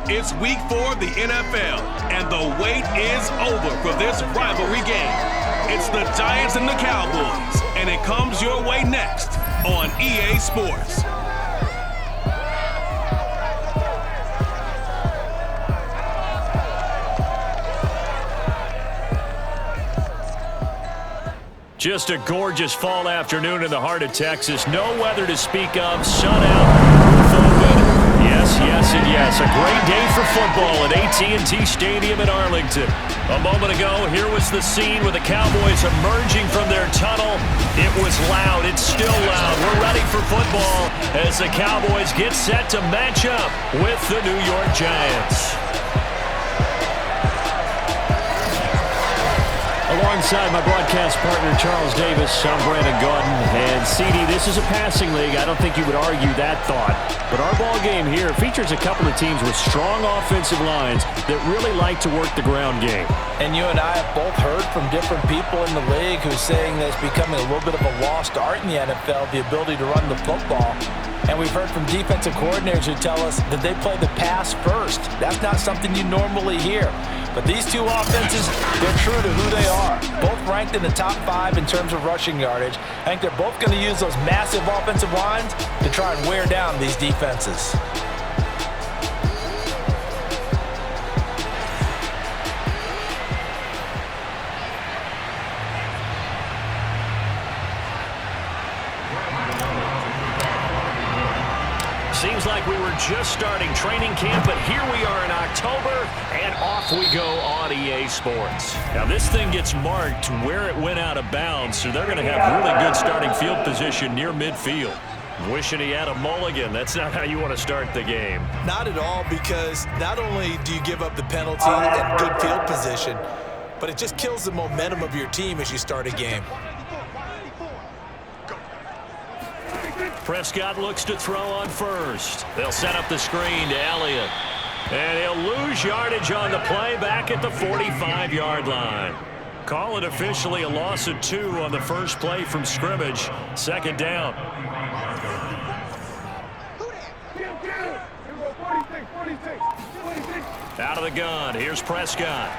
It's week 4 of the NFL, and the wait is over for this rivalry game. It's the Giants and the Cowboys, and it comes your way next on EA Sports. Just a gorgeous fall afternoon in the heart of Texas. No weather to speak of. Sun out. Full good. Yes, yes, and yes. A great day for football at AT&T Stadium in Arlington. A moment ago, here was the scene with the Cowboys emerging from their tunnel. It was loud. It's still loud. We're ready for football as the Cowboys get set to match up with the New York Giants. Alongside my broadcast partner, Charles Davis, I'm Brandon Gaudin. And, CD, this is a passing league. I don't think you would argue that thought. But our ball game here features a couple of teams with strong offensive lines that really like to work the ground game. And you and I have both heard from different people in the league who's saying that it's becoming a little bit of a lost art in the NFL, the ability to run the football. And we've heard from defensive coordinators who tell us that they play the pass first. That's not something you normally hear. But these two offenses, they're true to who they are. Both ranked in the top 5 in terms of rushing yardage. I think they're both going to use those massive offensive lines to try and wear down these defenses. Seems like we were just starting training camp, but here we are in October, and off we go on EA Sports. Now, this thing gets marked where it went out of bounds, so they're going to have really good starting field position near midfield. Wishing he had a mulligan. That's not how you want to start the game. Not at all, because not only do you give up the penalty and good field position, but it just kills the momentum of your team as you start a game. Prescott looks to throw on first. They'll set up the screen to Elliott. And he'll lose yardage on the play back at the 45-yard line. Call it officially a loss of 2 on the first play from scrimmage. Second down. Out of the gun. Here's Prescott.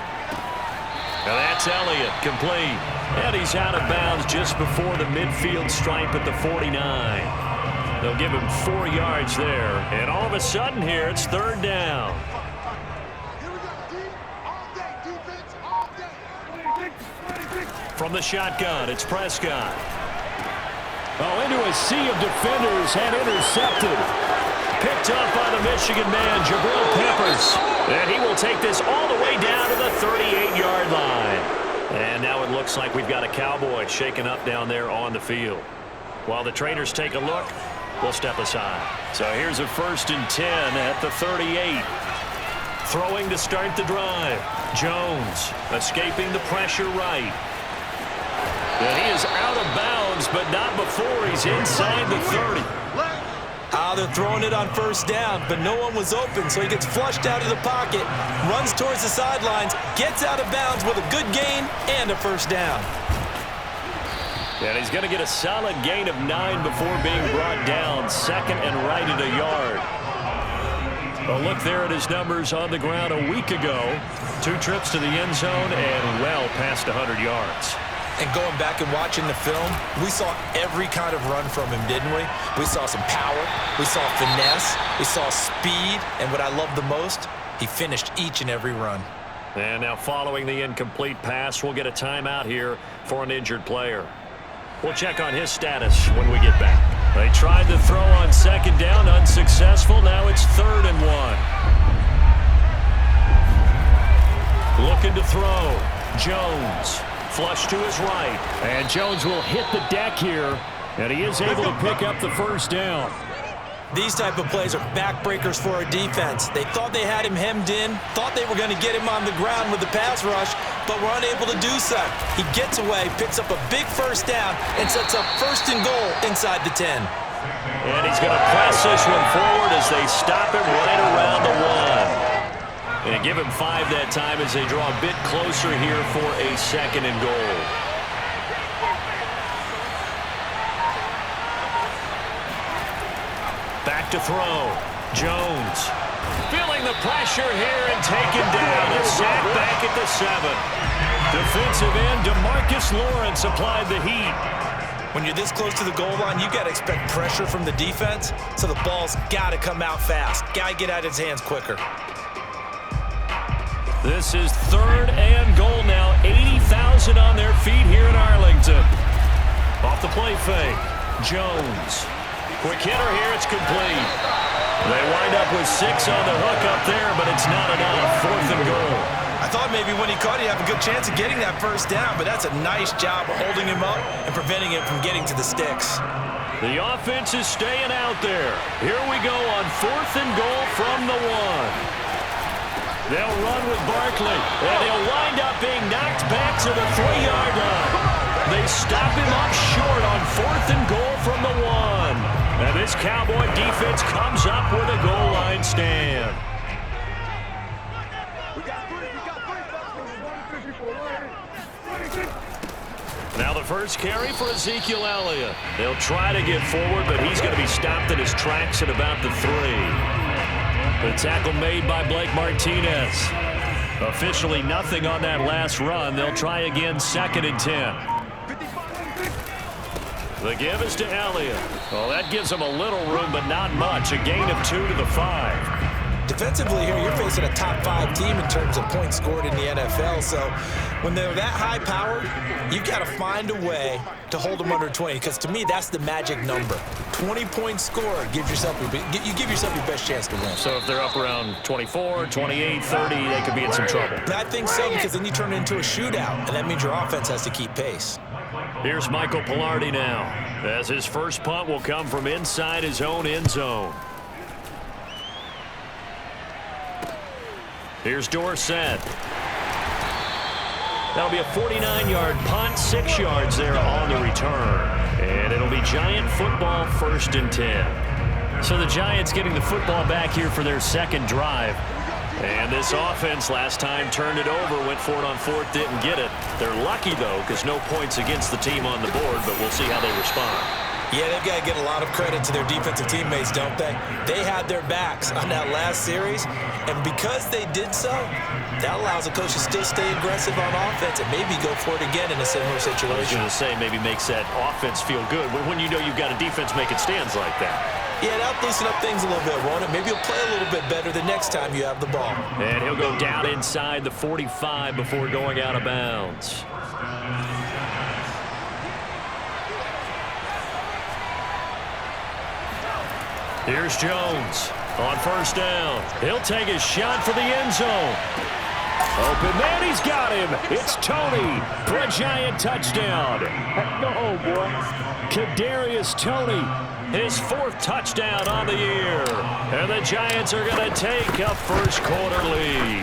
Now that's Elliott, complete. And he's out of bounds just before the midfield stripe at the 49. They'll give him 4 yards there. And all of a sudden here, it's third down. From the shotgun, it's Prescott. Oh, into a sea of defenders and intercepted. Picked up by the Michigan man, Jabril Peppers. And he will take this all the way down to the 38-yard line. And now it looks like we've got a Cowboy shaken up down there on the field. While the trainers take a look, we'll step aside. So here's a 1st and 10 at the 38. Throwing to start the drive. Jones escaping the pressure right. And he is out of bounds, but not before he's inside the 30. They're throwing it on first down, but no one was open, so he gets flushed out of the pocket, runs towards the sidelines, gets out of bounds with a good gain and a first down. And he's going to get a solid gain of 9 before being brought down. Second and right at a yard. A look there at his numbers on the ground a week ago. 2 trips to the end zone and well past 100 yards. And going back and watching the film, we saw every kind of run from him, didn't we? We saw some power, we saw finesse, we saw speed, and what I love the most, he finished each and every run. And now following the incomplete pass, we'll get a timeout here for an injured player. We'll check on his status when we get back. They tried to throw on second down, unsuccessful. Now it's 3rd and 1. Looking to throw. Jones. Flush to his right. And Jones will hit the deck here, and he is able to pick up the first down. These type of plays are backbreakers for a defense. They thought they had him hemmed in, thought they were going to get him on the ground with the pass rush, but were unable to do so. He gets away, picks up a big first down, and sets up 1st and goal inside the 10. And he's going to press this one forward as they stop him right around the 1. And give him 5 that time as they draw a bit closer here for a 2nd and goal. Back to throw. Jones Feeling the pressure here and taken down. A sack back at the 7. Defensive end DeMarcus Lawrence applied the heat. When you're this close to the goal line, you got to expect pressure from the defense, so the ball's got to come out fast. Got to get out of his hands quicker. This is 3rd and goal now. 80,000 on their feet here in Arlington. Off the play fake. Jones. Quick hitter here. It's complete. They wind up with 6 on the hook up there, but it's not enough. 4th and goal. I thought maybe when he caught it, he'd have a good chance of getting that first down, but that's a nice job holding him up and preventing him from getting to the sticks. The offense is staying out there. Here we go on 4th and goal from the 1. They'll run with Barkley, and he'll wind up being knocked back to the 3-yard line. They stop him up short on 4th and goal from the 1. And this Cowboy defense comes up with a goal line stand. Now the first carry for Ezekiel Elliott. They'll try to get forward, but he's going to be stopped in his tracks at about the 3. The tackle made by Blake Martinez. Officially nothing on that last run. They'll try again 2nd and 10. The give is to Elliott. Well, that gives him a little room, but not much. A gain of 2 to the 5. Defensively here, you're facing a top 5 team in terms of points scored in the NFL. So when they're that high powered, you've got to find a way to hold them under 20. Because to me, that's the magic number. 20 points scored gives yourself you give yourself your best chance to win. So if they're up around 24, 28, 30, they could be in some trouble. I think so, because then you turn it into a shootout, and that means your offense has to keep pace. Here's Michael Palardy now, as his first punt will come from inside his own end zone. Here's Dorsett. That'll be a 49-yard punt, 6 yards there on the return. And it'll be Giant football, 1st and 10. So the Giants getting the football back here for their 2nd drive. And this offense last time turned it over, went for it on 4th, didn't get it. They're lucky, though, because no points against the team on the board, but we'll see how they respond. Yeah, they've got to get a lot of credit to their defensive teammates, don't they? They had their backs on that last series, and because they did so, that allows the coach to still stay aggressive on offense and maybe go for it again in a similar I was situation. going to say maybe makes that offense feel good when you know you've got a defense making stands like that. Yeah, that'll loosen up things a little bit, won't it? Maybe you'll play a little bit better the next time you have the ball. And he'll go down inside the 45 before going out of bounds. Here's Jones on 1st down. He'll take his shot for the end zone. Open man, he's got him. It's Toney for a Giant touchdown. Go, boy. Kadarius Toney, his 4th touchdown on the year. And the Giants are going to take a first-quarter lead.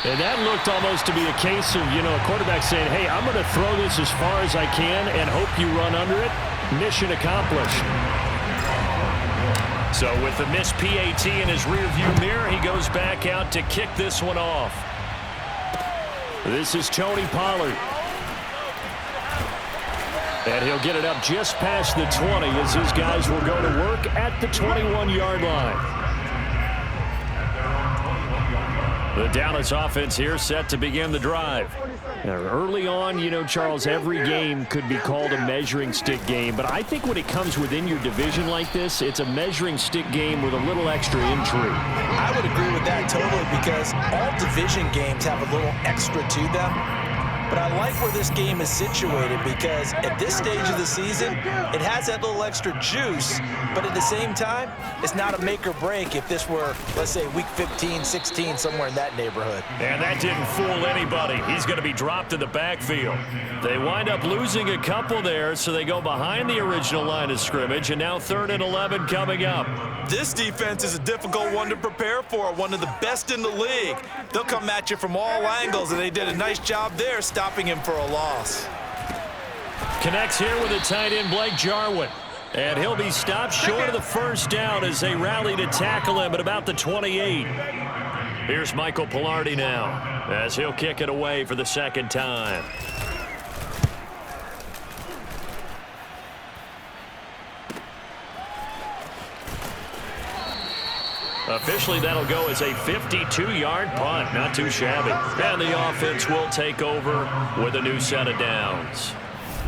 And that looked almost to be a case of, a quarterback saying, hey, I'm going to throw this as far as I can and hope you run under it. Mission accomplished. So with the missed PAT in his rearview mirror, he goes back out to kick this one off. This is Tony Pollard. And he'll get it up just past the 20 as his guys will go to work at the 21-yard line. The Dallas offense here set to begin the drive. Now, early on, Charles, every game could be called a measuring stick game. But I think when it comes within your division like this, it's a measuring stick game with a little extra intrigue. I would agree with that totally, because all division games have a little extra to them. But I like where this game is situated, because at this stage of the season, it has that little extra juice, but at the same time, it's not a make or break if this were, let's say, week 15, 16, somewhere in that neighborhood. And that didn't fool anybody. He's going to be dropped in the backfield. They wind up losing a couple there, so they go behind the original line of scrimmage, and now 3rd and 11 coming up. This defense is a difficult one to prepare for, one of the best in the league. They'll come at you from all angles, and they did a nice job there stopping him for a loss. Connects here with the tight end Blake Jarwin. And he'll be stopped short of the first down as they rally to tackle him at about the 28. Here's Michael Palardy now as he'll kick it away for the 2nd time. Officially, that'll go as a 52-yard punt. Not too shabby. And the offense will take over with a new set of downs.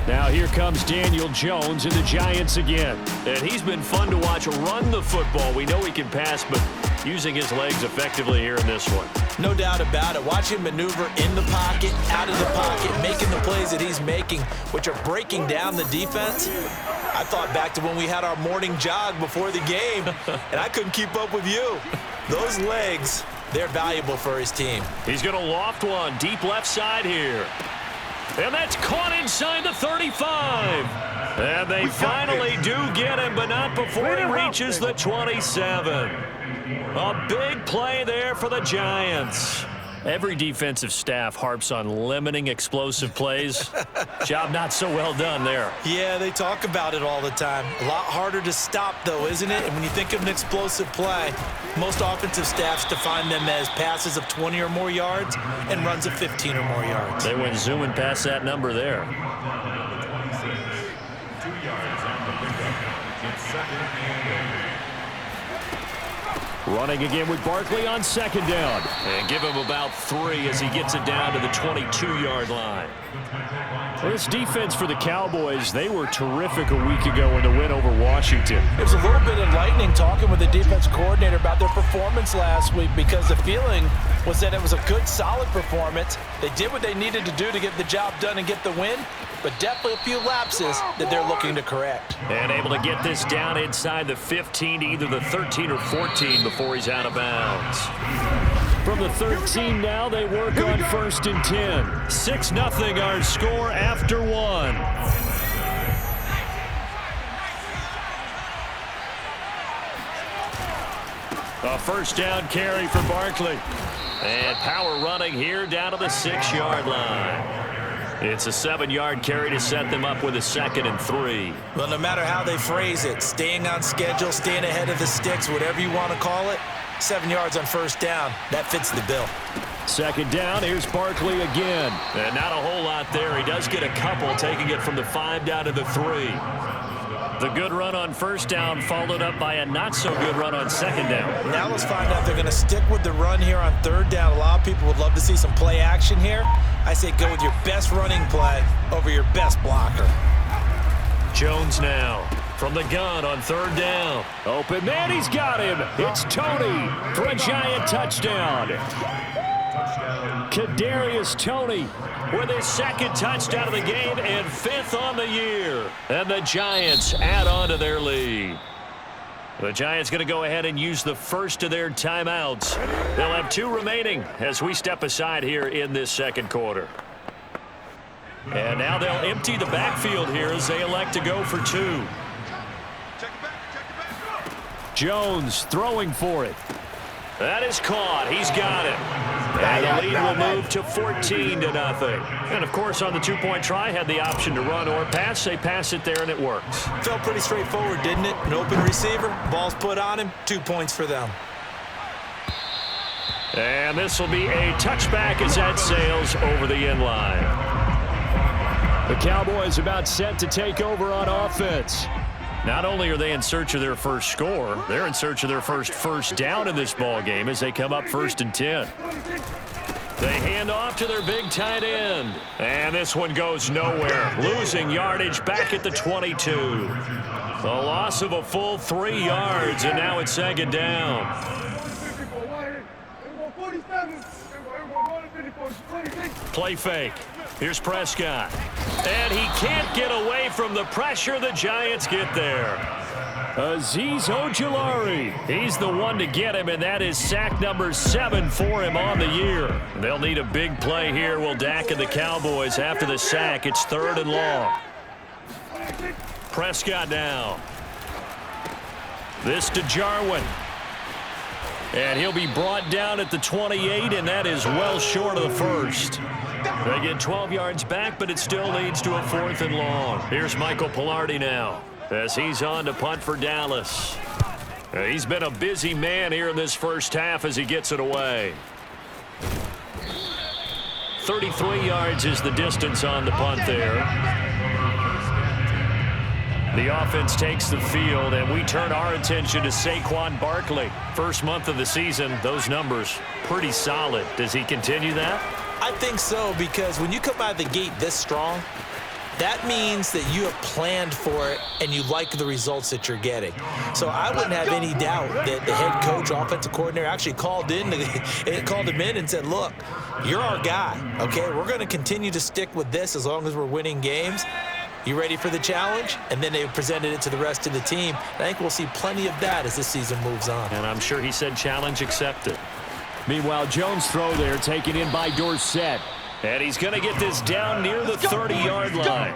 Now here comes Daniel Jones and the Giants again. And he's been fun to watch run the football. We know he can pass, but using his legs effectively here in this one. No doubt about it. Watch him maneuver in the pocket, out of the pocket, making the plays that he's making, which are breaking down the defense. I thought back to when we had our morning jog before the game, and I couldn't keep up with you. Those legs, they're valuable for his team. He's going to loft one deep left side here. And that's caught inside the 35. And they finally do get him, but not before he reaches the 27. A big play there for the Giants. Every defensive staff harps on limiting explosive plays. Job not so well done there. Yeah, they talk about it all the time. A lot harder to stop, though, isn't it? And when you think of an explosive play, most offensive staffs define them as passes of 20 or more yards and runs of 15 or more yards. They went zooming past that number there. Running again with Barkley on second down. And give him about 3 as he gets it down to the 22-yard line. This defense for the Cowboys, they were terrific a week ago in the win over Washington. It was a little bit enlightening talking with the defensive coordinator about their performance last week because the feeling was that it was a good, solid performance. They did what they needed to do to get the job done and get the win, but definitely a few lapses that they're looking to correct. And able to get this down inside the 15 to either the 13 or 14 before he's out of bounds. From the 13 now, they work on 1st and 10. 6-0 our score after 1. A first down carry for Barkley. And power running here down to the 6-yard line. It's a 7-yard carry to set them up with a 2nd and 3. Well, no matter how they phrase it, staying on schedule, staying ahead of the sticks, whatever you want to call it, 7 yards on first down, that fits the bill. 2nd down, here's Barkley again. And not a whole lot there. He does get a couple, taking it from the 5 down to the 3. The good run on first down followed up by a not-so-good run on 2nd down. Now let's find out if they're going to stick with the run here on 3rd down. A lot of people would love to see some play action here. I say go with your best running play over your best blocker. Jones now from the gun on 3rd down. Open man, he's got him. It's Toney for a Giant touchdown. Kadarius Toney with his 2nd touchdown of the game and 5th on the year. And the Giants add on to their lead. The Giants going to go ahead and use the first of their timeouts. They'll have 2 remaining as we step aside here in this 2nd quarter. And now they'll empty the backfield here as they elect to go for 2. Jones throwing for it. That is caught. He's got it. And the lead will move to 14-0. And, of course, on the 2-point try, had the option to run or pass. They pass it there, and it works. Felt pretty straightforward, didn't it? An open receiver, ball's put on him, 2 points for them. And this will be a touchback as that sails over the end line. The Cowboys about set to take over on offense. Not only are they in search of their first score, they're in search of their first down in this ball game as they come up 1st and 10. They hand off to their big tight end. And this one goes nowhere. Losing yardage back at the 22. The loss of a full 3 yards, and now it's 2nd down. Play fake. Here's Prescott. And he can't get away from the pressure. The Giants get there. Azeez Ojulari. He's the one to get him, and that is sack number 7 for him on the year. They'll need a big play here, will Dak and the Cowboys. After the sack, it's 3rd and long. Prescott now. This to Jarwin. And he'll be brought down at the 28, and that is well short of the first. They get 12 yards back, but it still leads to a 4th and long. Here's Michael Pilardi now as he's on to punt for Dallas. He's been a busy man here in this first half as he gets it away. 33 yards is the distance on the punt there. The offense takes the field, and we turn our attention to Saquon Barkley. First month of the season, those numbers pretty solid. Does he continue that? I think so, because when you come out of the gate this strong, that means that you have planned for it and you like the results that you're getting. So I wouldn't have any doubt that the head coach, offensive coordinator, actually called him in and said, look, you're our guy, okay? We're going to continue to stick with this as long as we're winning games. You ready for the challenge? And then they presented it to the rest of the team. I think we'll see plenty of that as this season moves on. And I'm sure he said challenge accepted. Meanwhile, Jones' throw there taken in by Dorsett. And he's going to get this down near the 30-yard line.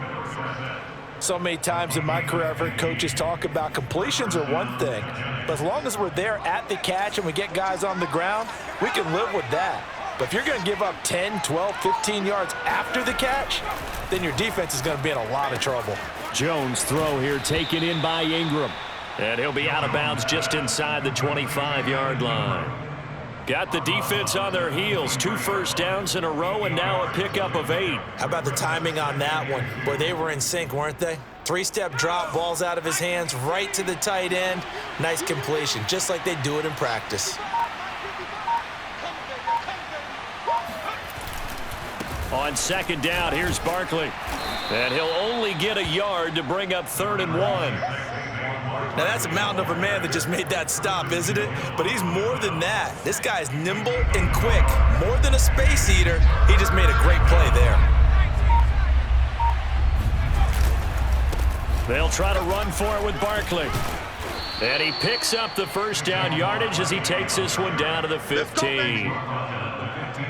So many times in my career, I've heard coaches talk about completions are one thing, but as long as we're there at the catch and we get guys on the ground, we can live with that. But if you're going to give up 10, 12, 15 yards after the catch, then your defense is going to be in a lot of trouble. Jones' throw here taken in by Ingram. And he'll be out of bounds just inside the 25-yard line. Got the defense on their heels. 2 first downs in a row and now a pickup of 8. How about the timing on that one? Boy, they were in sync, weren't they? 3-step drop, balls out of his hands, right to the tight end. Nice completion, just like they do it in practice. On second down, here's Barkley. And he'll only get a yard to bring up 3rd and 1. Now, that's a mountain of a man that just made that stop, isn't it? But he's more than that. This guy's nimble and quick. More than a space eater, he just made a great play there. They'll try to run for it with Barkley. And he picks up the first down yardage as he takes this one down to the 15.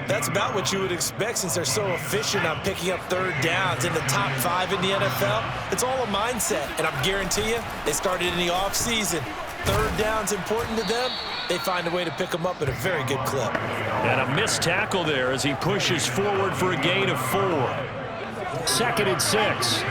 That's about what you would expect since they're so efficient on picking up 3rd downs in the top 5 in the NFL. It's all a mindset, and I guarantee you, they started in the offseason. 3rd down's important to them. They find a way to pick them up at a very good clip. And a missed tackle there as he pushes forward for a gain of 4. 2nd and 6.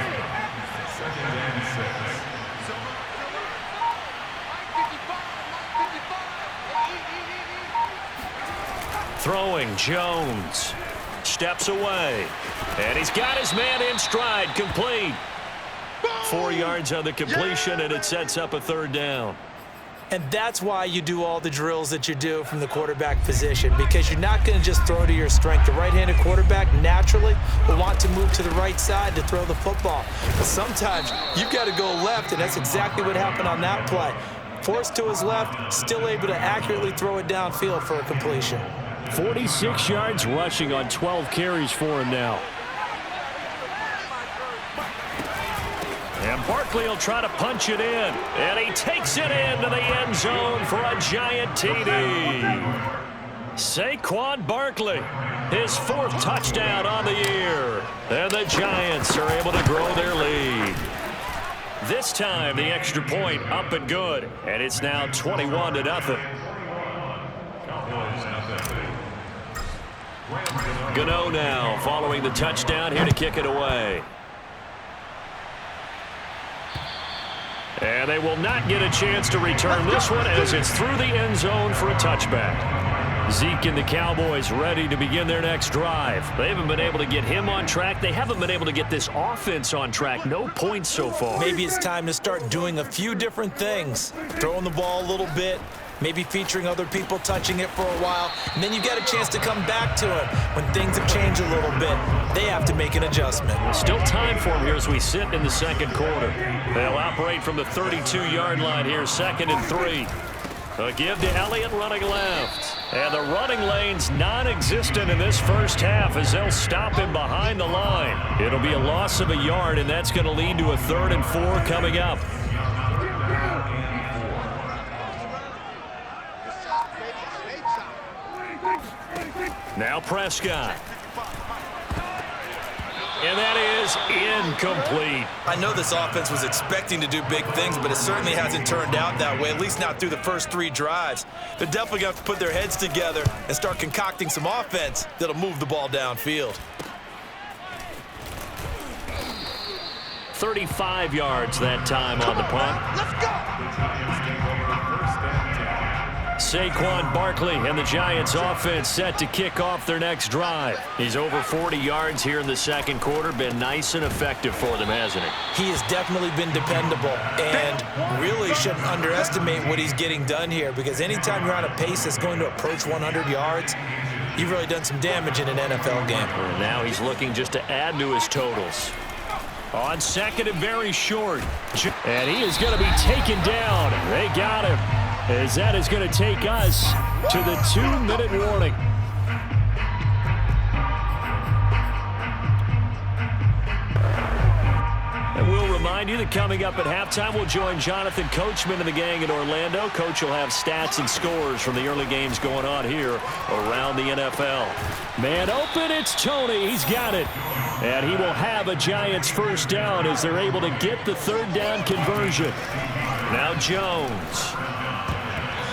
Throwing, Jones steps away, and he's got his man in stride, complete. 4 yards on the completion, and it sets up a 3rd down. And that's why you do all the drills that you do from the quarterback position, because you're not going to just throw to your strength. The right-handed quarterback naturally will want to move to the right side to throw the football. But sometimes you've got to go left, and that's exactly what happened on that play. Forced to his left, still able to accurately throw it downfield for a completion. 46 yards rushing on 12 carries for him now. And Barkley will try to punch it in. And he takes it into the end zone for a giant TD. Saquon Barkley, his 4th touchdown on the year. And the Giants are able to grow their lead. This time, the extra point up and good. And it's now 21-0. Gano now following the touchdown here to kick it away. And they will not get a chance to return this one as it's through the end zone for a touchback. Zeke and the Cowboys ready to begin their next drive. They haven't been able to get him on track. They haven't been able to get this offense on track. No points so far. Maybe it's time to start doing a few different things. Throwing the ball a little bit, maybe featuring other people touching it for a while, and then you get a chance to come back to it. When things have changed a little bit, they have to make an adjustment. Still time for him here as we sit in the 2nd quarter. They'll operate from the 32-yard line here, 2nd and 3. A give to Elliott running left. And the running lane's non-existent in this first half as they'll stop him behind the line. It'll be a loss of a yard, and that's going to lead to a 3rd and 4 coming up. Now Prescott. And that is incomplete. I know this offense was expecting to do big things, but it certainly hasn't turned out that way, at least not through the first 3 drives. They're definitely going to have to put their heads together and start concocting some offense that'll move the ball downfield. 35 yards that time on the punt. Let's go! Saquon Barkley and the Giants offense set to kick off their next drive. He's over 40 yards here in the second quarter. Been nice and effective for them, hasn't he? He has definitely been dependable, and really shouldn't underestimate what he's getting done here, because anytime you're on a pace that's going to approach 100 yards, you've really done some damage in an NFL game. And now he's looking just to add to his totals. On second and very short. And he is going to be taken down. They got him. As that is going to take us to the 2-minute warning. And we'll remind you that coming up at halftime, we'll join Jonathan Coachman and the gang in Orlando. Coach will have stats and scores from the early games going on here around the NFL. Man open, it's Tony. He's got it. And he will have a Giants first down as they're able to get the third down conversion. Now Jones.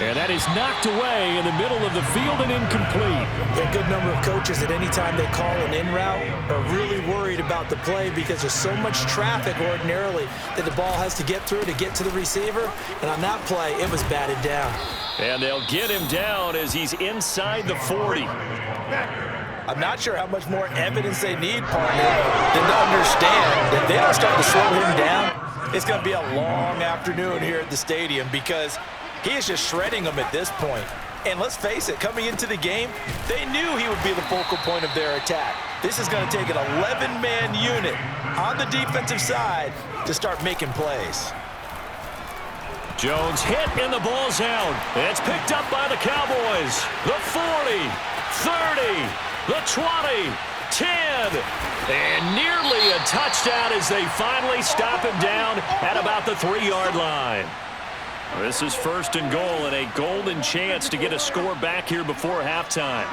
And that is knocked away in the middle of the field and incomplete. A good number of coaches at any time they call an in route are really worried about the play because there's so much traffic ordinarily that the ball has to get through to get to the receiver. And on that play, it was batted down. And they'll get him down as he's inside the 40. I'm not sure how much more evidence they need, partner, than to understand that they don't start to slow him down. It's going to be a long afternoon here at the stadium because he is just shredding them at this point. And let's face it, coming into the game, they knew he would be the focal point of their attack. This is going to take an 11-man unit on the defensive side to start making plays. Jones hit and the ball's out. It's picked up by the Cowboys. The 40, 30, the 20, 10, and nearly a touchdown as they finally stop him down at about the 3-yard line. This is first and goal and a golden chance to get a score back here before halftime.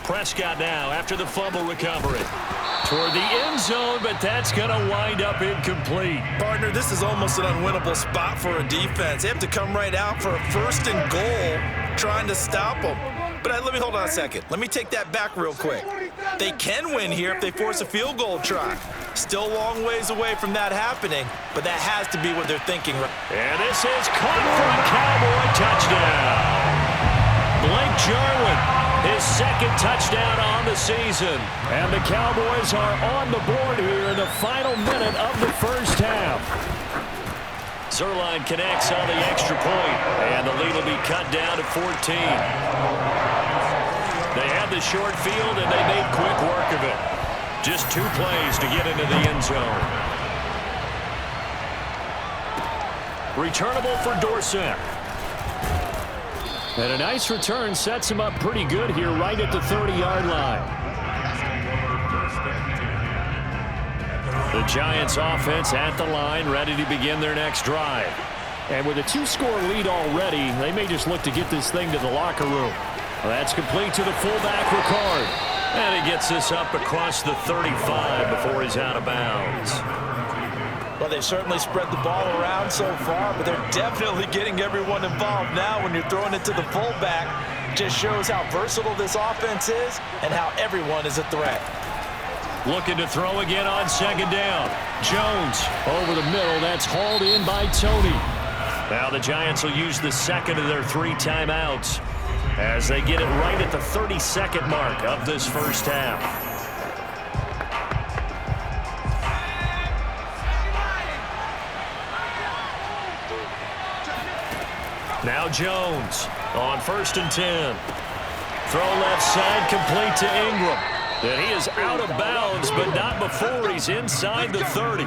Prescott now after the fumble recovery. Toward the end zone, but that's going to wind up incomplete. Partner, this is almost an unwinnable spot for a defense. They have to come right out for a first and goal trying to stop them. But let me hold on a second. Let me take that back real quick. They can win here if they force a field goal try. Still a long ways away from that happening, but that has to be what they're thinking. And this is caught for a Cowboy touchdown. Blake Jarwin, his second touchdown on the season. And the Cowboys are on the board here in the final minute of the first half. Zuerlein connects on the extra point, and the lead will be cut down to 14. They had the short field, and they made quick work of it. Just 2 plays to get into the end zone. Returnable for Dorsett. And a nice return sets him up pretty good here right at the 30-yard line. The Giants offense at the line, ready to begin their next drive. And with a 2-score lead already, they may just look to get this thing to the locker room. Well, that's complete to the fullback, Ricard. And he gets this up across the 35 before he's out of bounds. Well, they've certainly spread the ball around so far, but they're definitely getting everyone involved now when you're throwing it to the fullback. Just shows how versatile this offense is and how everyone is a threat. Looking to throw again on second down. Jones over the middle. That's hauled in by Tony. Now the Giants will use the second of their 3 timeouts as they get it right at the 32nd mark of this first half. Now Jones on 1st and 10. Throw left side complete to Ingram. And he is out of bounds, but not before he's inside the 30.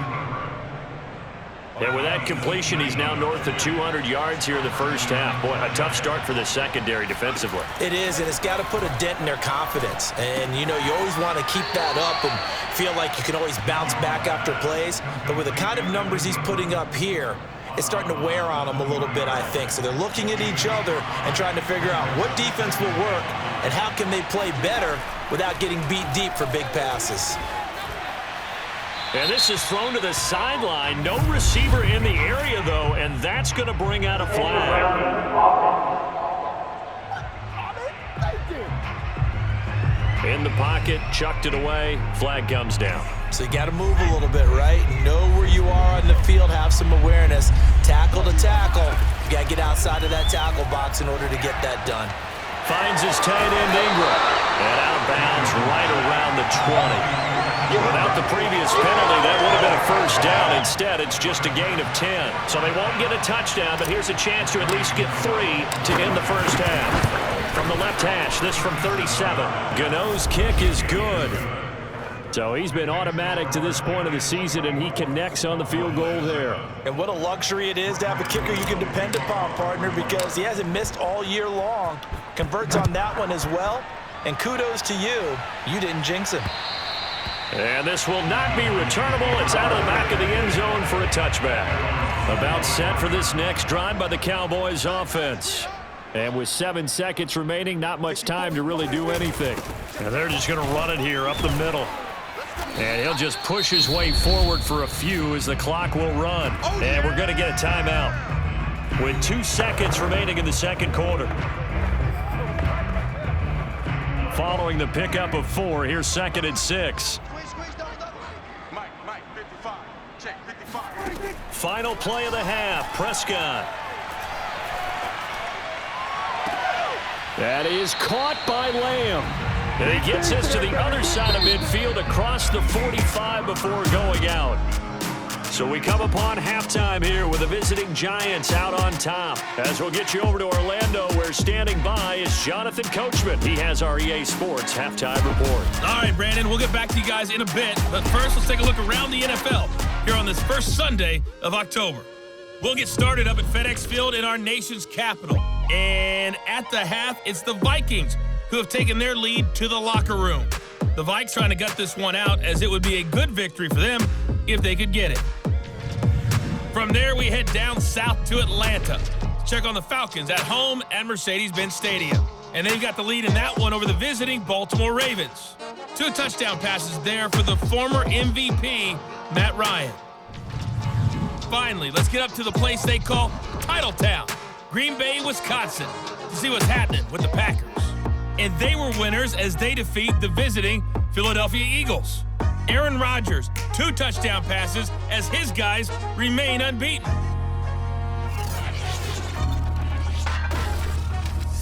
And with that completion, he's now north of 200 yards here in the first half. Boy, a tough start for the secondary defensively. It is, and it's got to put a dent in their confidence. And, you know, you always want to keep that up and feel like you can always bounce back after plays. But with the kind of numbers he's putting up here, it's starting to wear on them a little bit, I think. So they're looking at each other and trying to figure out what defense will work and how can they play better without getting beat deep for big passes. And this is thrown to the sideline. No receiver in the area, though, and that's going to bring out a flag. In the pocket, chucked it away. Flag comes down. So you got to move a little bit, right? Know where you are on the field, have some awareness. tackle to tackle. You got to get outside of that tackle box in order to get that done. Finds his tight end Ingram. And out of bounds right around the 20. Without the previous penalty, that would have been a first down. Instead, it's just a gain of 10. So they won't get a touchdown, but here's a chance to at least get 3 to end the first half. From the left hash, this from 37. Gano's kick is good. So he's been automatic to this point of the season, and he connects on the field goal there. And what a luxury it is to have a kicker you can depend upon, partner, because he hasn't missed all year long. Converts on that one as well. And kudos to you. You didn't jinx him. And this will not be returnable. It's out of the back of the end zone for a touchback. About set for this next drive by the Cowboys offense. And with 7 seconds remaining, not much time to really do anything. And they're just going to run it here up the middle. And he'll just push his way forward for a few as the clock will run. And we're going to get a timeout with 2 seconds remaining in the second quarter. Following the pickup of 4, here's 2nd and 6. Final play of the half, Prescott. That is caught by Lamb. And he gets us to the other side of midfield across the 45 before going out. So we come upon halftime here with the visiting Giants out on top. As we'll get you over to Orlando, where standing by is Jonathan Coachman. He has our EA Sports halftime report. All right, Brandon, we'll get back to you guys in a bit. But first, let's take a look around the NFL here on this first Sunday of October. We'll get started up at FedEx Field in our nation's capital. And at the half, it's the Vikings who have taken their lead to the locker room. The Vikes trying to gut this one out, as it would be a good victory for them if they could get it. From there, we head down south to Atlanta. Check on the Falcons at home at Mercedes-Benz Stadium. And they've got the lead in that one over the visiting Baltimore Ravens. 2 touchdown passes there for the former MVP, Matt Ryan. Finally, let's get up to the place they call Titletown, Green Bay, Wisconsin, to see what's happening with the Packers. And they were winners as they defeat the visiting Philadelphia Eagles. Aaron Rodgers, 2 touchdown passes as his guys remain unbeaten.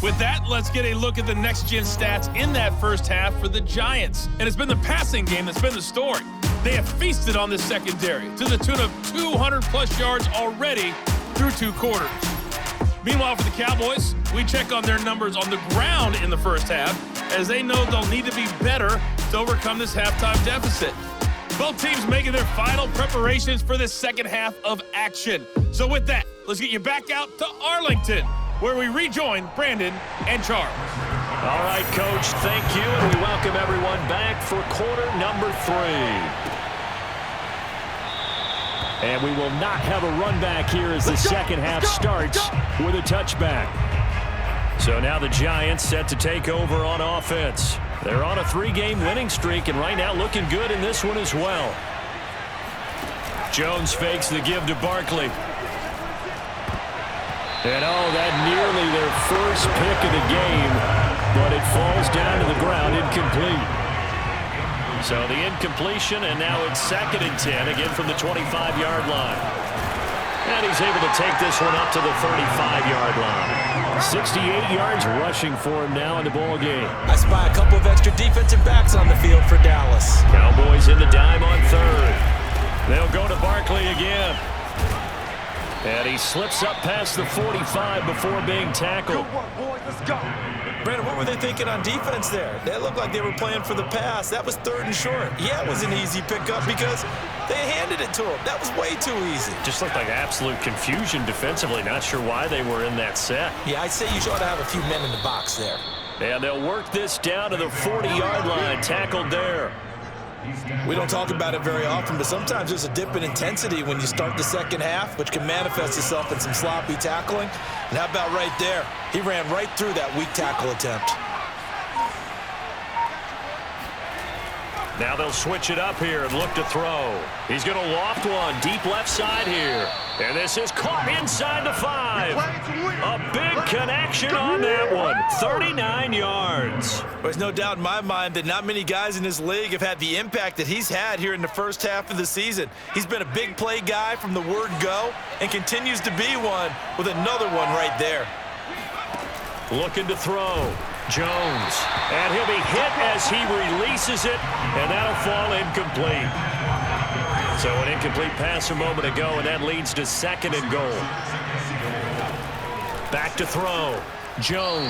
With that, let's get a look at the next-gen stats in that first half for the Giants. And it's been the passing game that's been the story. They have feasted on this secondary to the tune of 200-plus yards already through 2 quarters. Meanwhile, for the Cowboys, we check on their numbers on the ground in the first half, as they know they'll need to be better to overcome this halftime deficit. Both teams making their final preparations for this second half of action. So with that, let's get you back out to Arlington, where we rejoin Brandon and Charles. All right, Coach, thank you, and we welcome everyone back for quarter number 3. And we will not have a run back here as the second half starts with a touchback. So now the Giants set to take over on offense. They're on a 3-game winning streak, and right now looking good in this one as well. Jones fakes the give to Barkley. And that nearly their first pick of the game, but it falls down to the ground incomplete. So the incompletion, and now it's 2nd and 10, again from the 25-yard line. And he's able to take this one up to the 35-yard line. 68 yards rushing for him now in the ball game. I spy a couple of extra defensive backs on the field for Dallas. Cowboys in the dime on 3rd. They'll go to Barkley again. And he slips up past the 45 before being tackled. Brandon, what were they thinking on defense there? They looked like they were playing for the pass. That was 3rd and short. Yeah, it was an easy pickup because they handed it to him. That was way too easy. Just looked like absolute confusion defensively. Not sure why they were in that set. Yeah, I'd say you ought to have a few men in the box there. And they'll work this down to the 40-yard line. Tackled there. We don't talk about it very often, but sometimes there's a dip in intensity when you start the second half, which can manifest itself in some sloppy tackling. And how about right there? He ran right through that weak tackle attempt. Now they'll switch it up here and look to throw. He's going to loft one deep left side here. And this is caught inside the 5. A big connection on that one. 39 yards. There's no doubt in my mind that not many guys in this league have had the impact that he's had here in the first half of the season. He's been a big play guy from the word go and continues to be one with another one right there. Looking to throw. Jones. And he'll be hit as he releases it, and that'll fall incomplete. So an incomplete pass a moment ago, and that leads to 2nd and goal. Back to throw. Jones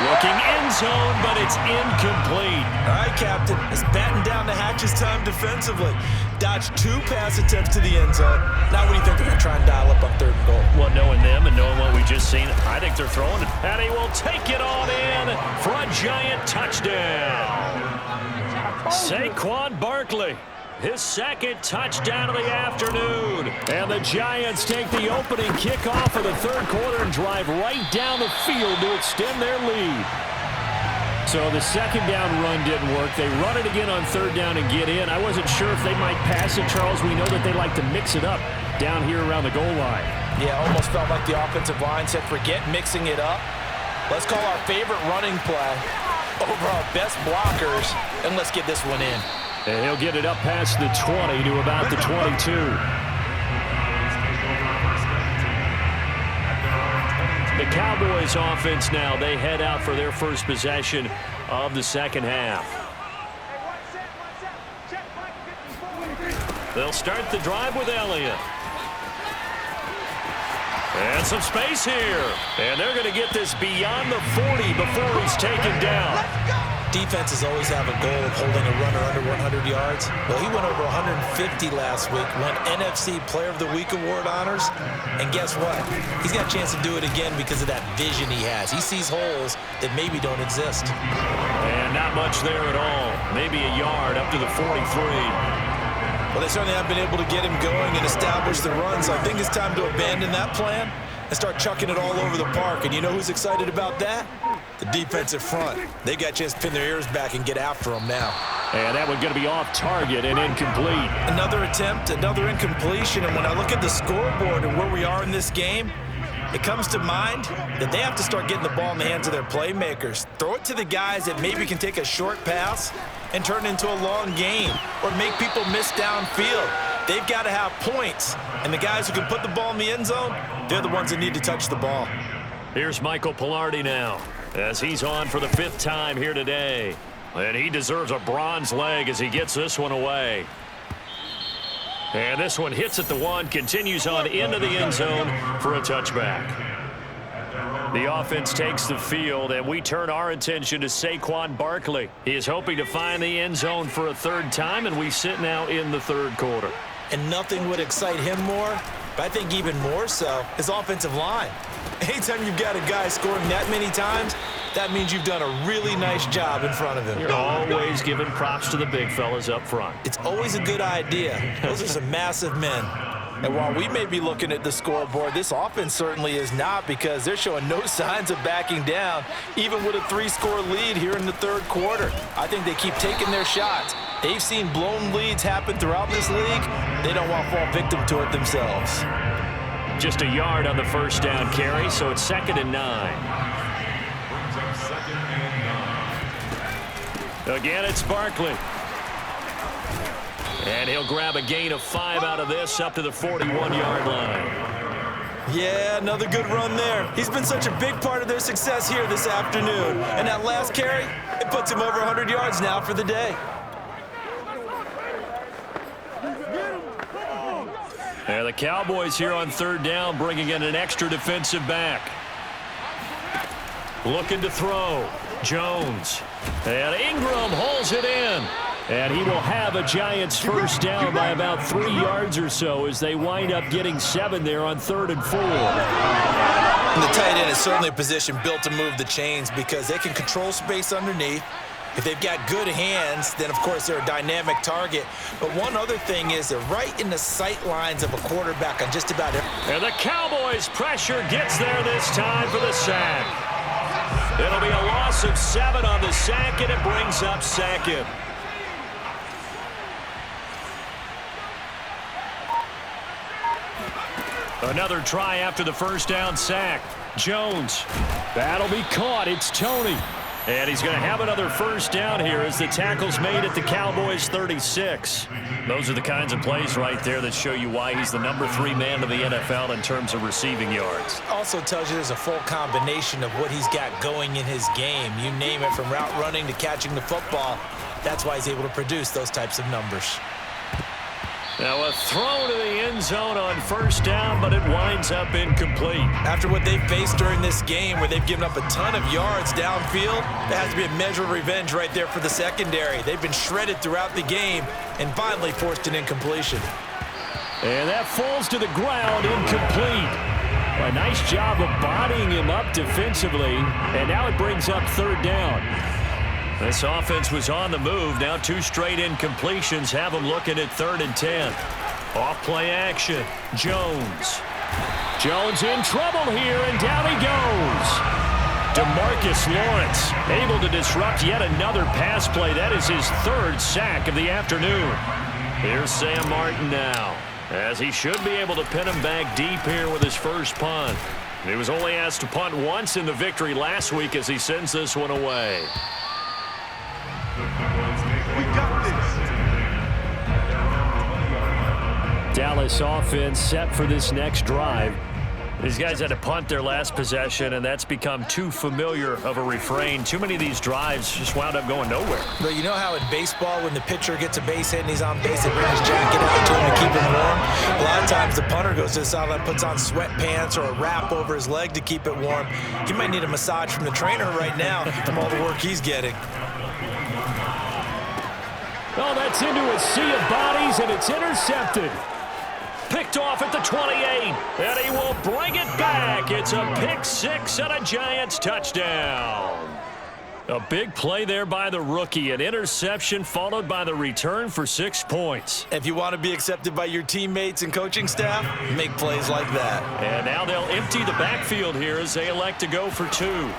looking end zone, but it's incomplete. All right, Captain. It's batten down the hatches time defensively. Dodged 2 pass attempts to the end zone. Now what do you think they're going to try and dial up on 3rd and goal? Well, knowing them and knowing what we just seen, I think they're throwing it. And he will take it on in for a giant touchdown. Saquon Barkley. His 2nd touchdown of the afternoon. And the Giants take the opening kickoff of the 3rd quarter and drive right down the field to extend their lead. So the 2nd down run didn't work. They run it again on 3rd down and get in. I wasn't sure if they might pass it, Charles. We know that they like to mix it up down here around the goal line. Yeah, almost felt like the offensive line said, forget mixing it up. Let's call our favorite running play over our best blockers, and let's get this one in. And he'll get it up past the 20 to about the 22. The Cowboys offense now, they head out for their first possession of the 2nd half. They'll start the drive with Elliott. And some space here. And they're going to get this beyond the 40 before he's taken down. Defenses always have a goal of holding a runner under 100 yards. Well, he went over 150 last week, won NFC Player of the Week award honors. And guess what? He's got a chance to do it again because of that vision he has. He sees holes that maybe don't exist. And not much there at all. Maybe a yard up to the 43. Well, they certainly have been able to get him going and establish the run, so I think it's time to abandon that plan and start chucking it all over the park. And you know who's excited about that? The defensive front. They got a chance to pin their ears back and get after them now. And that one's going to be off target and incomplete. Another attempt, another incompletion, and when I look at the scoreboard and where we are in this game, it comes to mind that they have to start getting the ball in the hands of their playmakers. Throw it to the guys that maybe can take a short pass and turn it into a long gain or make people miss downfield. They've got to have points, and the guys who can put the ball in the end zone, they're the ones that need to touch the ball. Here's Michael Pilardi now as he's on for the 5th time here today. And he deserves a bronze leg as he gets this one away. And this one hits at the 1, continues on into the end zone for a touchback. The offense takes the field, and we turn our attention to Saquon Barkley. He is hoping to find the end zone for a 3rd time, and we sit now in the 3rd quarter. And nothing would excite him more, but I think even more so, his offensive line. Anytime you've got a guy scoring that many times, that means you've done a really nice job in front of him. You're always giving props to the big fellas up front. It's always a good idea. Those are some massive men. And while we may be looking at the scoreboard, this offense certainly is not, because they're showing no signs of backing down, even with a 3-score lead here in the 3rd quarter. I think they keep taking their shots. They've seen blown leads happen throughout this league. They don't want to fall victim to it themselves. Just a yard on the 1st down carry, so it's 2nd and 9. Again, it's Barkley. And he'll grab a gain of 5 out of this up to the 41-yard line. Yeah, another good run there. He's been such a big part of their success here this afternoon. And that last carry, it puts him over 100 yards now for the day. And the Cowboys here on 3rd down, bringing in an extra defensive back. Looking to throw. Jones. And Ingram holds it in. And he will have a Giants 1st down by about 3 yards or so as they wind up getting 7 there on 3rd and 4. And the tight end is certainly a position built to move the chains because they can control space underneath. If they've got good hands, then of course they're a dynamic target. But one other thing is they're right in the sight lines of a quarterback on just about every. And the Cowboys pressure gets there this time for the sack. It'll be a loss of 7 on the sack, and it brings up 2nd. Another try after the first down sack. Jones. That'll be caught. It's Toney. And he's going to have another first down here as the tackle's made at the Cowboys' 36. Those are the kinds of plays right there that show you why he's the number 3 man of the NFL in terms of receiving yards. Also tells you there's a full combination of what he's got going in his game. You name it, from route running to catching the football. That's why he's able to produce those types of numbers. Now a throw to the end zone on first down, but it winds up incomplete. After what they've faced during this game, where they've given up a ton of yards downfield, that has to be a measure of revenge right there for the secondary. They've been shredded throughout the game and finally forced an incompletion. And that falls to the ground, incomplete. A nice job of bodying him up defensively, and now it brings up third down. This offense was on the move. Now 2 straight incompletions have them looking at 3rd and 10. Off play action. Jones. Jones in trouble here, and down he goes. DeMarcus Lawrence able to disrupt yet another pass play. That is his 3rd sack of the afternoon. Here's Sam Martin now, as he should be able to pin him back deep here with his first punt. He was only asked to punt once in the victory last week as he sends this one away. Dallas offense set for this next drive. These guys had to punt their last possession, and that's become too familiar of a refrain. Too many of these drives just wound up going nowhere. But you know how in baseball, when the pitcher gets a base hit and he's on base, they bring his jacket out to him to keep him warm? A lot of times the punter goes to the sideline, puts on sweatpants or a wrap over his leg to keep it warm. He might need a massage from the trainer right now from all the work he's getting. Oh, that's into a sea of bodies, and it's intercepted. Picked off at the 28, and he will bring it back. It's a pick 6 and a Giants touchdown. A big play there by the rookie. An interception followed by the return for 6 points. If you want to be accepted by your teammates and coaching staff, make plays like that. And now they'll empty the backfield here as they elect to go for 2.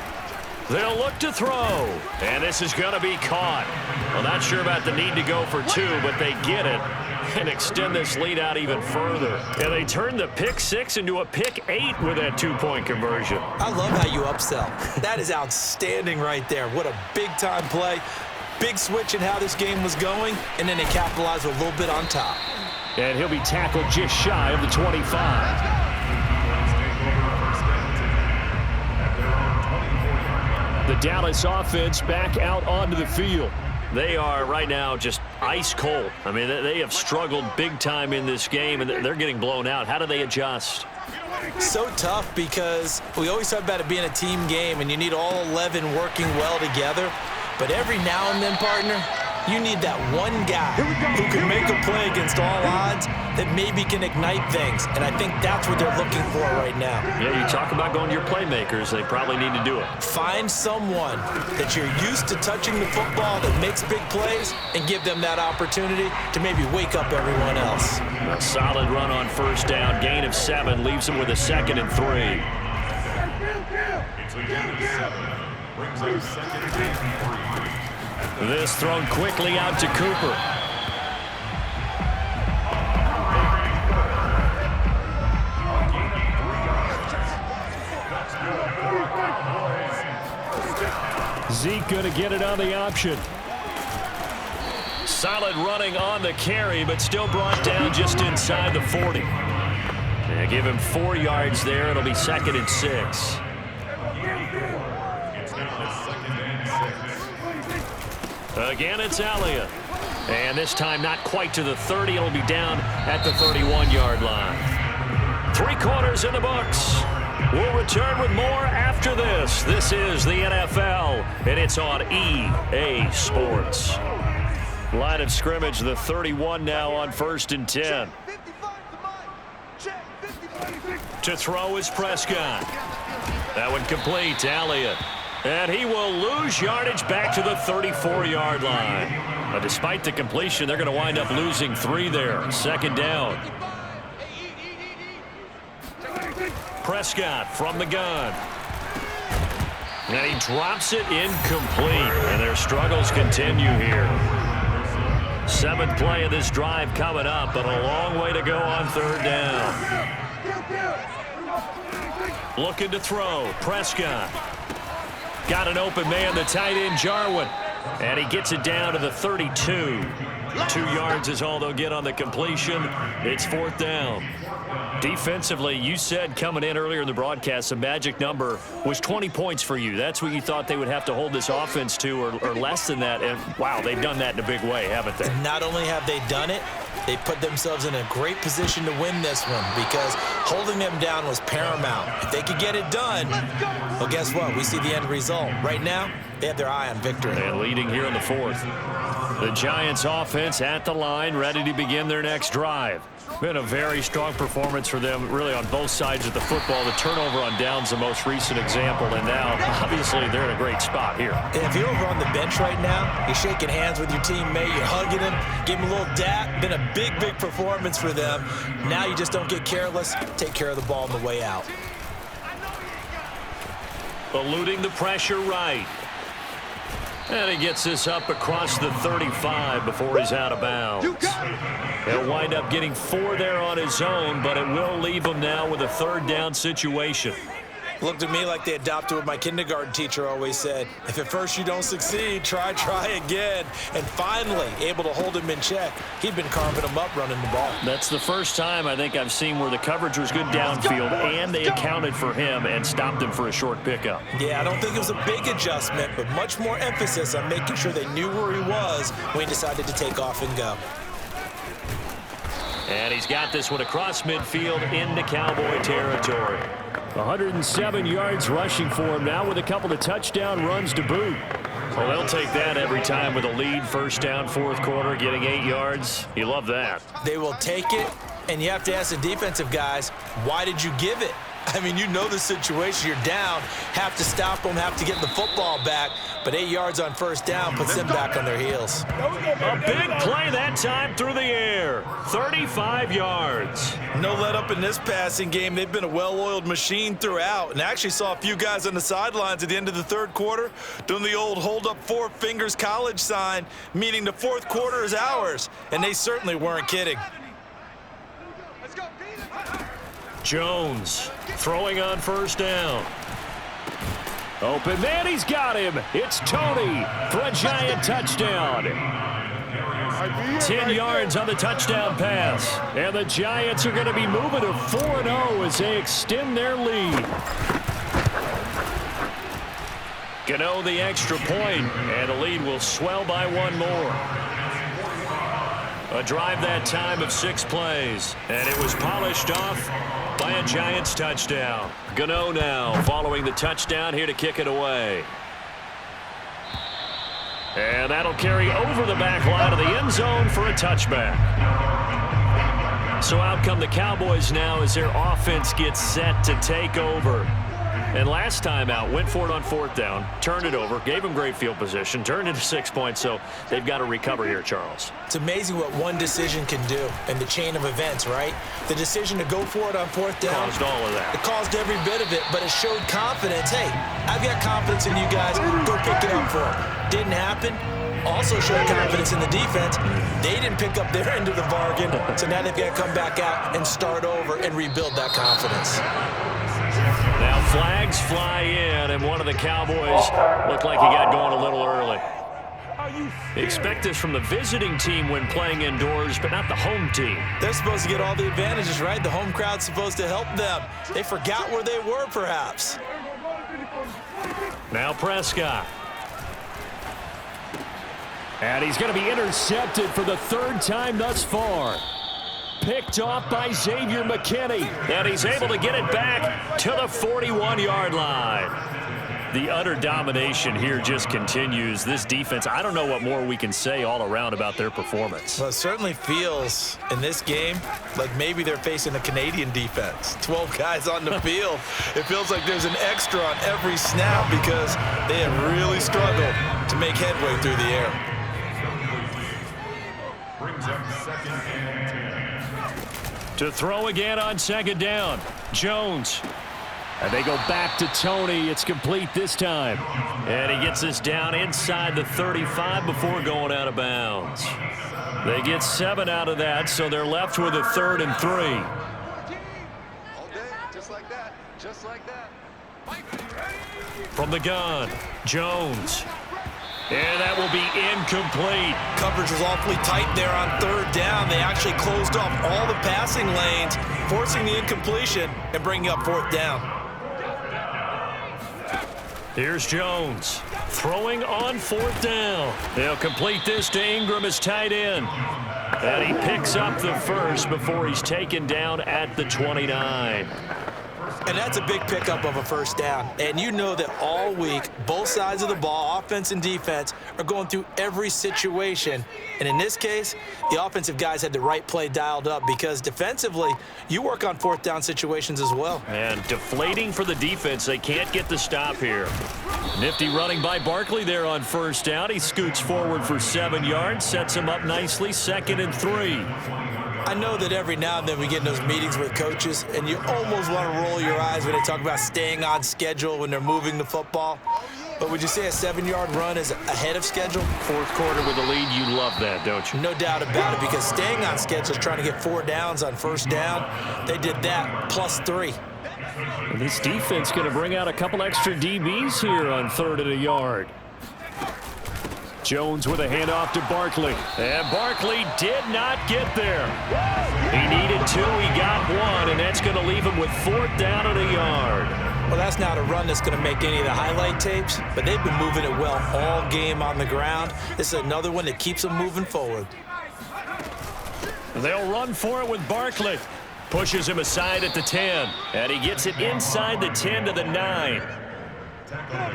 They'll look to throw, and this is going to be caught. Well, not sure about the need to go for 2, but they get it and extend this lead out even further. And they turn the pick 6 into a pick 8 with that 2-point conversion. I love how you upsell. That is outstanding right there. What a big-time play. Big switch in how this game was going, and then they capitalize a little bit on top. And he'll be tackled just shy of the 25. The Dallas offense back out onto the field. They are right now just ice cold. I mean, they have struggled big time in this game, and they're getting blown out. How do they adjust? So tough, because we always talk about it being a team game, and you need all 11 working well together. But every now and then, partner, you need that one guy who can make a play against all odds that maybe can ignite things. And I think that's what they're looking for right now. Yeah, you talk about going to your playmakers. They probably need to do it. Find someone that you're used to touching the football that makes big plays and give them that opportunity to maybe wake up everyone else. A solid run on first down. Gain of 7 leaves them with a 2nd and 3. It's a gain of 7. Brings a 2nd and 3. This thrown quickly out to Cooper. Zeke going to get it on the option. Solid running on the carry, but still brought down just inside the 40. And give him 4 yards there. It'll be 2nd and 6. Again, it's Elliott. And this time not quite to the 30. It'll be down at the 31-yard line. 3 quarters in the books. We'll return with more after this. This is the NFL, and it's on EA Sports. Line of scrimmage, the 31 now on 1st and 10. To throw is Prescott. That one complete to Elliott. And he will lose yardage back to the 34-yard line. But despite the completion, they're going to wind up losing 3 there. 2nd down. Prescott from the gun. And he drops it incomplete. And their struggles continue here. 7th play of this drive coming up, but a long way to go on 3rd down. Looking to throw. Prescott. Got an open man, the tight end, Jarwin. And he gets it down to the 32. 2 yards is all they'll get on the completion. It's 4th down. Defensively, you said coming in earlier in the broadcast, the magic number was 20 points for you. That's what you thought they would have to hold this offense to, or less than that. And, wow, they've done that in a big way, haven't they? Not only have they done it, they put themselves in a great position to win this one because holding them down was paramount. If they could get it done, well, guess what? We see the end result. Right now, they have their eye on victory. And leading here in the 4th. The Giants offense at the line, ready to begin their next drive. Been a very strong performance for them, really, on both sides of the football. The turnover on downs, the most recent example, and now, obviously, they're in a great spot here. If you're over on the bench right now, you're shaking hands with your teammate, you're hugging him, give him a little dap. Been a big, big performance for them. Now you just don't get careless. Take care of the ball on the way out. Eluding the pressure right. And he gets this up across the 35 before he's out of bounds. He'll wind up getting 4 there on his own, but it will leave him now with a 3rd down situation. Looked to me like they adopted what my kindergarten teacher always said. If at first you don't succeed, try again. And finally, able to hold him in check. He'd been carving him up running the ball. That's the first time I think I've seen where the coverage was good downfield and they accounted for him and stopped him for a short pickup. Yeah, I don't think it was a big adjustment, but much more emphasis on making sure they knew where he was when he decided to take off and go. And he's got this one across midfield into Cowboy territory. 107 yards rushing for him now with a couple of touchdown runs to boot. Well, they'll take that every time with a lead. 1st down, 4th quarter, getting 8 yards. You love that. They will take it, and you have to ask the defensive guys, why did you give it? I mean, you know the situation. You're down, have to stop them, have to get the football back, but 8 yards on 1st down puts them back on their heels. A big play that time through the air. 35 yards. No let up in this passing game. They've been a well-oiled machine throughout, and actually saw a few guys on the sidelines at the end of the 3rd quarter doing the old hold up 4 fingers college sign, meaning the 4th quarter is ours, and they certainly weren't kidding. Jones throwing on 1st down. Open man, he's got him. It's Tony for a Giant touchdown. 10 yards on the touchdown pass. And the Giants are going to be moving to 4-0 as they extend their lead. Gano the extra point, and the lead will swell by 1 more. A drive that time of 6 plays, and it was polished off by a Giants touchdown. Gano now following the touchdown here to kick it away. And that'll carry over the back line of the end zone for a touchback. So out come the Cowboys now as their offense gets set to take over. And last time out, went for it on 4th down, turned it over, gave them great field position, turned into 6 points, so they've got to recover here, Charles. It's amazing what one decision can do in the chain of events, right? The decision to go for it on 4th down. Caused all of that. It caused every bit of it, but it showed confidence. Hey, I've got confidence in you guys. Go pick it up for them. Didn't happen. Also showed confidence in the defense. They didn't pick up their end of the bargain, so now they've got to come back out and start over and rebuild that confidence. Now flags fly in, and one of the Cowboys looked like he got going a little early. Expect this from the visiting team when playing indoors, but not the home team. They're supposed to get all the advantages, right? The home crowd's supposed to help them. They forgot where they were, perhaps. Now Prescott. And he's going to be intercepted for the 3rd time thus far. Picked off by Xavier McKinney. And he's able to get it back to the 41-yard line. The utter domination here just continues. This defense, I don't know what more we can say all around about their performance. Well, it certainly feels in this game like maybe they're facing a Canadian defense. 12 guys on the field. It feels like there's an extra on every snap because they have really struggled to make headway through the air. Brings up 2nd and 10. To throw again on 2nd down. Jones. And they go back to Tony. It's complete this time. And he gets this down inside the 35 before going out of bounds. They get 7 out of that, so they're left with a 3rd and 3. Just like that. From the gun, Jones. And that will be incomplete. Coverage was awfully tight there on third down. They actually closed off all the passing lanes, forcing the incompletion and bringing up fourth down. Here's Jones throwing on fourth down. They'll complete this to Ingram as tight end. And he picks up the first before he's taken down at the 29. And that's a big pickup of a first down. And you know that all week, both sides of the ball, offense and defense, are going through every situation. And in this case, the offensive guys had the right play dialed up because defensively, you work on fourth down situations as well. And deflating for the defense. They can't get the stop here. Nifty running by Barkley there on first down. He scoots forward for 7 yards, sets him up nicely, 2nd and 3. I know that every now and then we get in those meetings with coaches, and you almost want to roll your eyes when they talk about staying on schedule when they're moving the football. But would you say a 7-yard run is ahead of schedule? Fourth quarter with a lead, you love that, don't you? No doubt about it, because staying on schedule is trying to get 4 downs on first down. They did that plus 3. And this defense going to bring out a couple extra DBs here on 3rd and a yard. Jones with a handoff to Barkley. And Barkley did not get there. He needed 2, he got 1, and that's going to leave him with 4th down and a yard. Well, that's not a run that's going to make any of the highlight tapes, but they've been moving it well all game on the ground. This is another one that keeps them moving forward. They'll run for it with Barkley. Pushes him aside at the 10, and he gets it inside the 10 to the 9.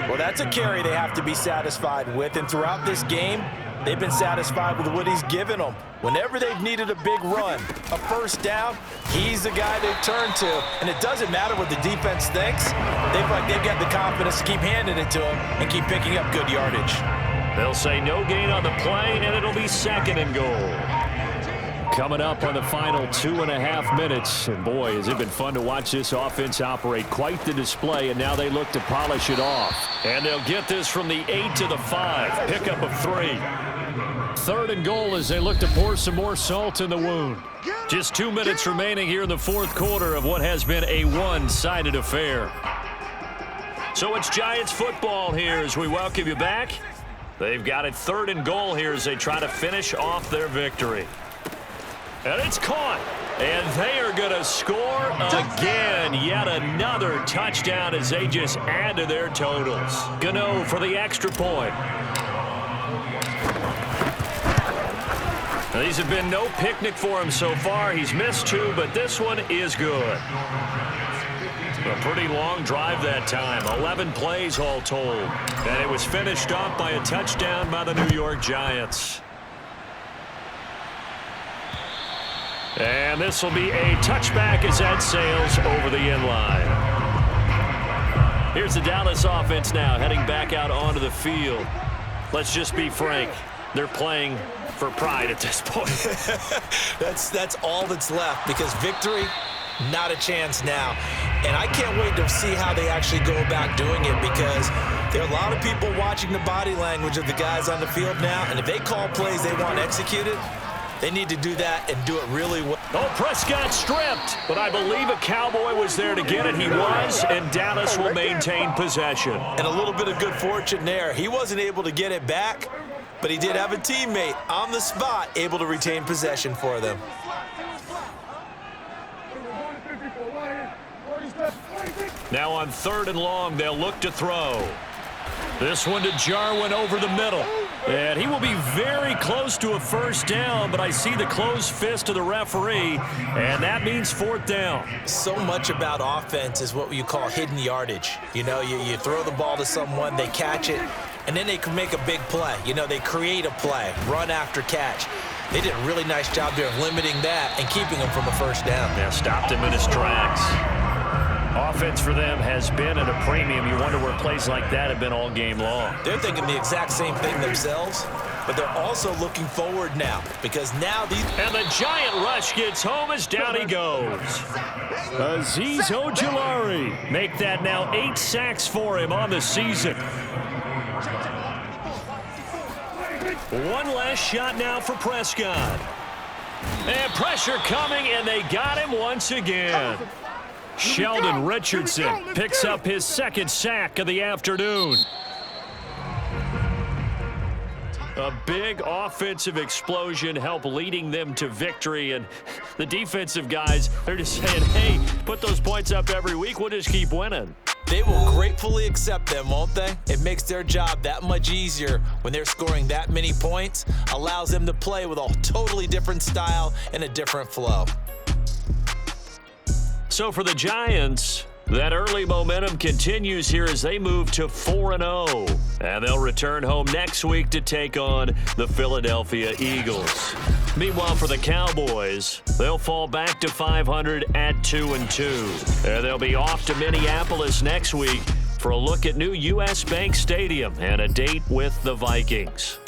Well, that's a carry they have to be satisfied with, and throughout this game, they've been satisfied with what he's given them. Whenever they've needed a big run, a first down, he's the guy they turn to, and it doesn't matter what the defense thinks. They've got the confidence to keep handing it to him and keep picking up good yardage. They'll say no gain on the play, and it'll be 2nd and goal. Coming up on the final 2.5 minutes. And boy, has it been fun to watch this offense operate. Quite the display, and now they look to polish it off. And they'll get this from the 8 to the 5. Pickup of 3. 3rd and goal as they look to pour some more salt in the wound. Just 2 minutes remaining here in the 4th quarter of what has been a one-sided affair. So it's Giants football here as we welcome you back. They've got it 3rd and goal here as they try to finish off their victory. And it's caught. And they are going to score again. Yet another touchdown as they just add to their totals. Gano for the extra point. Now, these have been no picnic for him so far. He's missed 2, but this one is good. A pretty long drive that time. 11 plays all told. And it was finished off by a touchdown by the New York Giants. And this will be a touchback as that sails over the end line. Here's the Dallas offense now heading back out onto the field. Let's just be frank. They're playing for pride at this point. That's all that's left because victory, not a chance now. And I can't wait to see how they actually go about doing it because there are a lot of people watching the body language of the guys on the field now. And if they call plays they want executed, they need to do that and do it really well. Oh, Prescott stripped, but I believe a Cowboy was there to get it. He was, and Dallas will maintain possession. And a little bit of good fortune there. He wasn't able to get it back, but he did have a teammate on the spot able to retain possession for them. Now on 3rd and long, they'll look to throw. This one to Jarwin over the middle. And he will be very close to a first down, but I see the closed fist of the referee, and that means 4th down. So much about offense is what you call hidden yardage. You know, you throw the ball to someone, they catch it, and then they can make a big play. You know, they create a play, run after catch. They did a really nice job there of limiting that and keeping him from a first down. Yeah, stopped him in his tracks. Offense for them has been at a premium. You wonder where plays like that have been all game long. They're thinking the exact same thing themselves, but they're also looking forward now because now these... And the giant rush gets home as down he goes. Azeez Ojulari. Make that now 8 sacks for him on the season. One last shot now for Prescott. And pressure coming, and they got him once again. Sheldon Richardson picks up his second sack of the afternoon. A big offensive explosion helped leading them to victory, and the defensive guys, they're just saying, hey, put those points up every week, we'll just keep winning. They will gratefully accept them, won't they? It makes their job that much easier when they're scoring that many points, allows them to play with a totally different style and a different flow. So for the Giants, that early momentum continues here as they move to 4-0. And they'll return home next week to take on the Philadelphia Eagles. Meanwhile, for the Cowboys, they'll fall back to 500 at 2-2. And they'll be off to Minneapolis next week for a look at new U.S. Bank Stadium and a date with the Vikings.